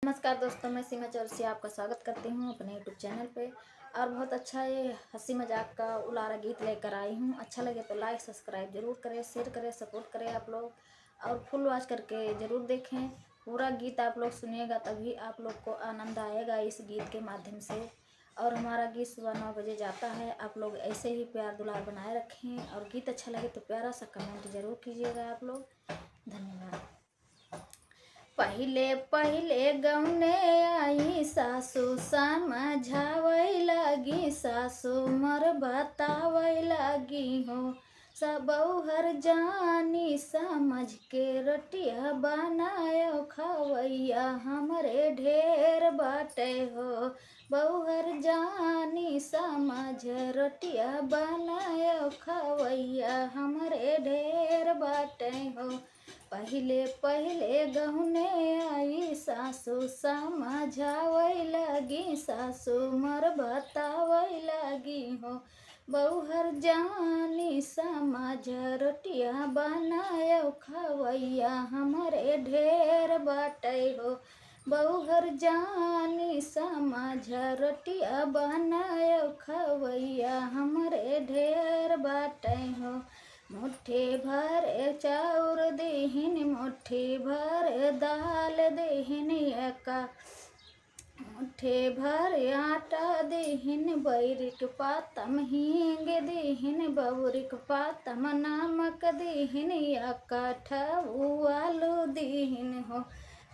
नमस्कार दोस्तों, मैं सीमा चौरसी आपका स्वागत करती हूँ अपने यूट्यूब चैनल पे। और बहुत अच्छा ये हंसी मजाक का उलारा गीत लेकर आई हूँ। अच्छा लगे तो लाइक सब्सक्राइब जरूर करें, शेयर करें, सपोर्ट करें आप लोग। और फुल वॉच करके ज़रूर देखें। पूरा गीत आप लोग सुनिएगा तभी आप लोग को आनंद आएगा इस गीत के माध्यम से। और हमारा गीत सुबह 9 बजे जाता है। आप लोग ऐसे ही प्यार दुलार बनाए रखें। और गीत अच्छा लगे तो प्यारा सा कमेंट जरूर कीजिएगा आप लोग। धन्यवाद। पहिले पहिले गौने आई सासू समझावै लगी, सासू मर बतावै लगी हो। सबौहर जानी समझ के रटिया बनायो खवैया हमरे ढेर बाटे हो। बौहर जानी समझ रटिया बनायो खवैया हमरे ढेर बाटे हो। पहिले पहिले गहुने आई सासू समझावै लगी, सासू मर बतावै लगी हो। बौहर जानी समझ रोटिया बनायो खवैया हमरे ढेर बाटे हो। बौहर जानी समझ रोटिया बनायो खवैया हमरे ढेर बाटे हो। मुट्ठी भर चाउर देहिन, मुट्ठी भर दाल देहिन, एका मुट्ठी भर आटा देहिन, बैरिक पातम हींग देहिन, बबुरिक पातम नमक देहिन, एकठऊ आलू देहिन हो।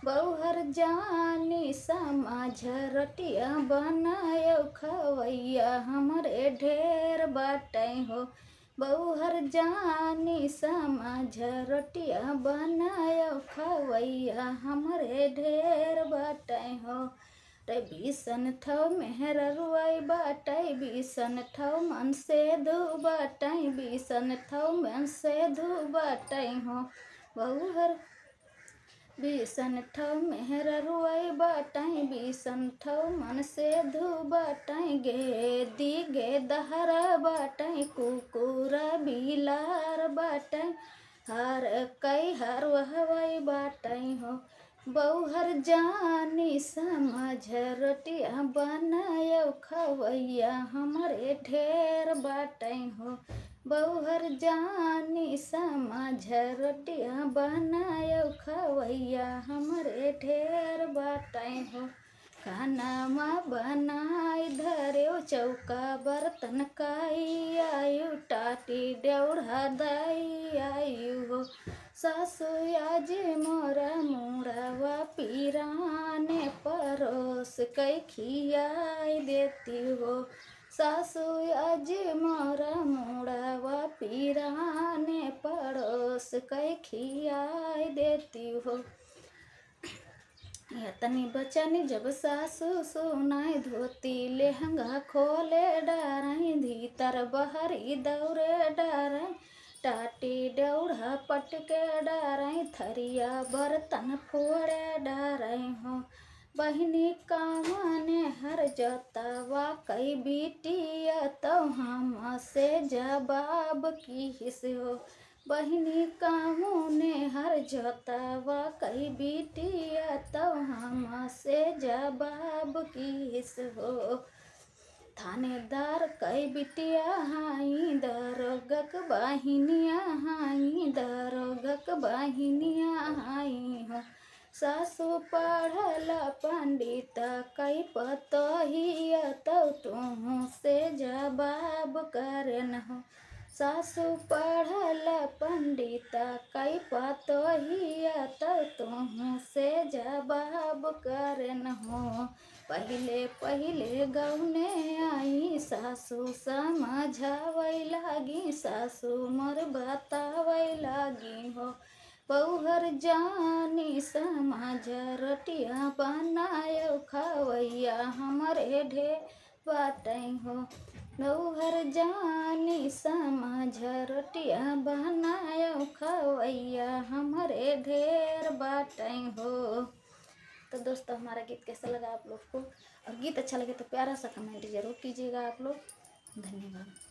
बौहर जानी समझ रटिया बनायो खवैया हमरे ढेर बाटे हो। बौहर जानी समझ रोटिया बनायो खवैया हमरे ढेर बाटे हो। रे बीसन ठौ मेहर रुआई बाटे, बीसन ठौ मन से धु बाटे, बीसन ठौ मन से धु बाटे हो। बौहर बीसन ठौ मेहर रुआई बाटे, बीसन ठौ मन से धु बाटे। गेदी गे दहरा बाटे, कुकुर बिलार बाटे, हर कई हर हवाई बाटे हो। बौहर जानी समझ रोटिया बनायो खवैया हमरे ढेर बाटे हो। बौहर जानी समझ रोटिया बनायो खवैया हमरे ढेर बाटे हो। खाना बनाई धर्यो चौका बर्तन काई आयु, टाटी डेउढ़ा दाई आयु हो। सासु आज मोरा मुड़ावा पीराने परोस कई खियाई देती हो। सासु आज मोरा मुड़ावा पीराने पड़ोस कई खियाई देती हो। यतनी बचनी जब सासू सुनाई, धोती लहंगा खोले डाराई, भीतर बहरी दौरे डाराई, टाटी डेउढ़ा पटके डाराई, थरिया बर्तन फोड़े डाराई हो। बहिनी कामने हर जोतावा कई बिटिया तो हम से जवाब की हिस हो। बहिनी कामने हर जोतावा कई बिटिया तो हम से जवाब की हिस हो। थानेदार कई बिटिया हाई, दरोगक बहिनिया हाई, दरोगक बहिनिया हाई हो। सासु पढ़ल पंडित कई पतोहिया तो तुम से जवाब करन हो। सासु पढ़ल पंडित कई पतोहिया तो तुम से जवाब करन हो। पहिले पहिले गौने आई सासु समझावै लगी, सासु मर बतावै लगी हो। बौहर जानी समझ रोटिया बनायो खवैया हमरे ढेर बाटे हो। बौहर जानी समझ रोटिया बनायो खवैया हमरे ढेर बाटे हो। तो दोस्तों, हमारा गीत कैसा लगा आप लोग को? और गीत अच्छा लगे तो प्यारा सा कमेंट जरूर कीजिएगा आप लोग। धन्यवाद।